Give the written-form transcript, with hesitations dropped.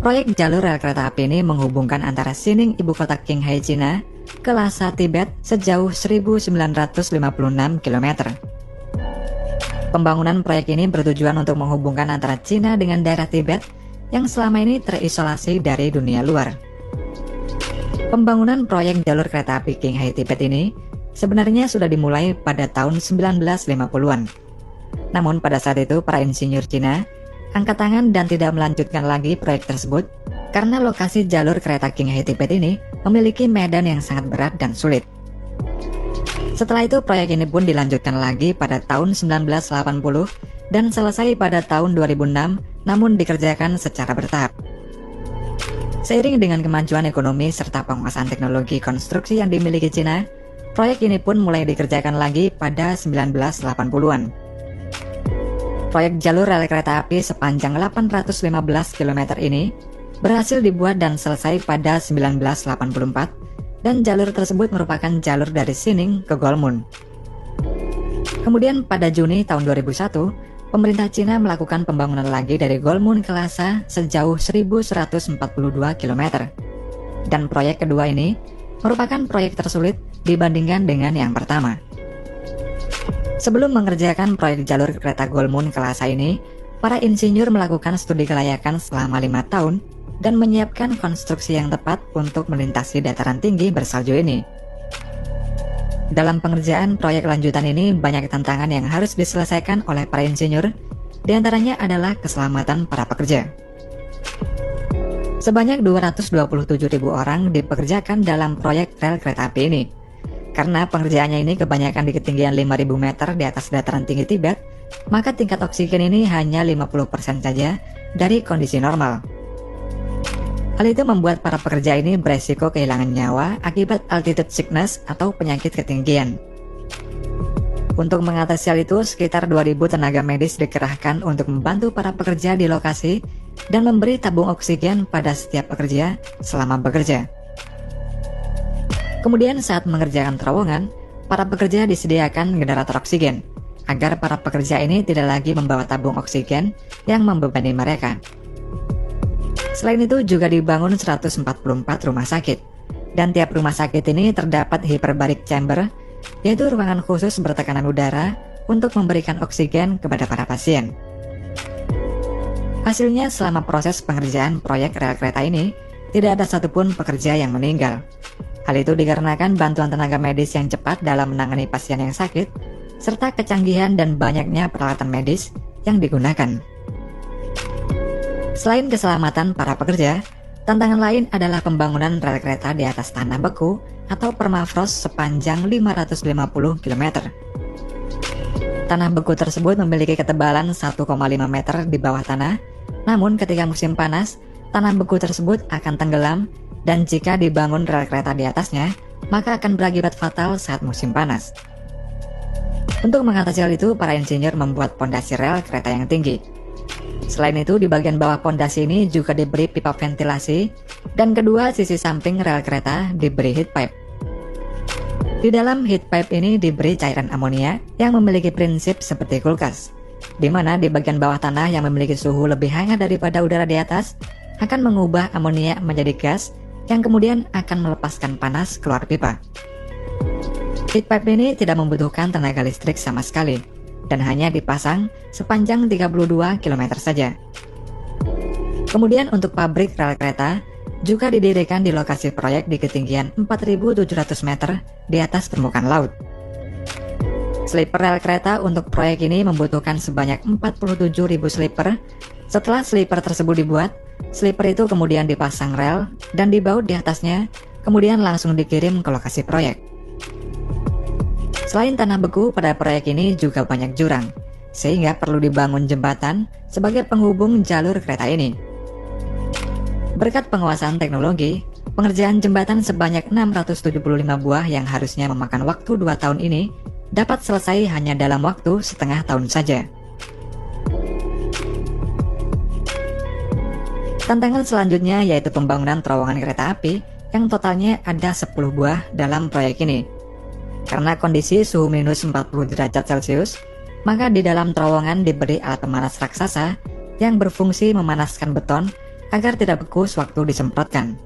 Proyek jalur rel kereta api ini menghubungkan antara Xining, ibu kota Qinghai, Cina, ke Lhasa, Tibet sejauh 1956 km. Pembangunan proyek ini bertujuan untuk menghubungkan antara Cina dengan daerah Tibet yang selama ini terisolasi dari dunia luar. Pembangunan proyek jalur kereta api Qinghai Tibet ini sebenarnya sudah dimulai pada tahun 1950-an. Namun pada saat itu para insinyur Cina angkat tangan dan tidak melanjutkan lagi proyek tersebut karena lokasi jalur kereta Qinghai Tibet ini memiliki medan yang sangat berat dan sulit. Setelah itu proyek ini pun dilanjutkan lagi pada tahun 1980 dan selesai pada tahun 2006, namun dikerjakan secara bertahap. Seiring dengan kemajuan ekonomi serta penguasaan teknologi konstruksi yang dimiliki Cina, proyek ini pun mulai dikerjakan lagi pada 1980-an. Proyek jalur rel kereta api sepanjang 815 km ini berhasil dibuat dan selesai pada 1984, dan jalur tersebut merupakan jalur dari Xining ke Golmun. Kemudian pada Juni tahun 2001, pemerintah Cina melakukan pembangunan lagi dari Golmun ke Lhasa sejauh 1142 km. Dan proyek kedua ini merupakan proyek tersulit dibandingkan dengan yang pertama. Sebelum mengerjakan proyek jalur kereta Golmun ke Lhasa ini, para insinyur melakukan studi kelayakan selama 5 tahun dan menyiapkan konstruksi yang tepat untuk melintasi dataran tinggi bersalju ini. Dalam pengerjaan proyek lanjutan ini, banyak tantangan yang harus diselesaikan oleh para insinyur, diantaranya adalah keselamatan para pekerja. Sebanyak 227.000 orang dipekerjakan dalam proyek rel kereta api ini. Karena pengerjaannya ini kebanyakan di ketinggian 5.000 meter di atas dataran tinggi Tibet, maka tingkat oksigen ini hanya 50% saja dari kondisi normal. Hal itu membuat para pekerja ini beresiko kehilangan nyawa akibat altitude sickness atau penyakit ketinggian. Untuk mengatasi hal itu, sekitar 2.000 tenaga medis dikerahkan untuk membantu para pekerja di lokasi dan memberi tabung oksigen pada setiap pekerja selama bekerja. Kemudian saat mengerjakan terowongan, para pekerja disediakan generator oksigen, agar para pekerja ini tidak lagi membawa tabung oksigen yang membebani mereka. Selain itu juga dibangun 144 rumah sakit, dan tiap rumah sakit ini terdapat hyperbaric chamber, yaitu ruangan khusus bertekanan udara untuk memberikan oksigen kepada para pasien. Hasilnya selama proses pengerjaan proyek rel kereta ini, tidak ada satupun pekerja yang meninggal. Hal itu dikarenakan bantuan tenaga medis yang cepat dalam menangani pasien yang sakit, serta kecanggihan dan banyaknya peralatan medis yang digunakan. Selain keselamatan para pekerja, tantangan lain adalah pembangunan rel kereta di atas tanah beku atau permafrost sepanjang 550 km. Tanah beku tersebut memiliki ketebalan 1,5 meter di bawah tanah, namun ketika musim panas, tanah beku tersebut akan tenggelam, dan jika dibangun rel kereta di atasnya, maka akan berakibat fatal saat musim panas. Untuk mengatasi hal itu, para insinyur membuat pondasi rel kereta yang tinggi. Selain itu, di bagian bawah pondasi ini juga diberi pipa ventilasi, dan kedua sisi samping rel kereta diberi heat pipe. Di dalam heat pipe ini diberi cairan amonia yang memiliki prinsip seperti kulkas, di mana di bagian bawah tanah yang memiliki suhu lebih hangat daripada udara di atas akan mengubah amonia menjadi gas yang kemudian akan melepaskan panas keluar pipa. Heat pipe ini tidak membutuhkan tenaga listrik sama sekali dan hanya dipasang sepanjang 32 km saja. Kemudian untuk pabrik rel kereta juga didirikan di lokasi proyek di ketinggian 4.700 meter di atas permukaan laut. Sleeper rel kereta untuk proyek ini membutuhkan sebanyak 47.000 sleeper. Setelah sleeper tersebut dibuat, sleeper itu kemudian dipasang rel dan dibaut di atasnya, kemudian langsung dikirim ke lokasi proyek. Selain tanah beku, pada proyek ini juga banyak jurang, sehingga perlu dibangun jembatan sebagai penghubung jalur kereta ini. Berkat penguasaan teknologi, pengerjaan jembatan sebanyak 675 buah yang harusnya memakan waktu 2 tahun ini dapat selesai hanya dalam waktu setengah tahun saja. Tantangan selanjutnya yaitu pembangunan terowongan kereta api yang totalnya ada 10 buah dalam proyek ini. Karena kondisi suhu minus 40 derajat Celcius, maka di dalam terowongan diberi alat pemanas raksasa yang berfungsi memanaskan beton agar tidak beku sewaktu disemprotkan.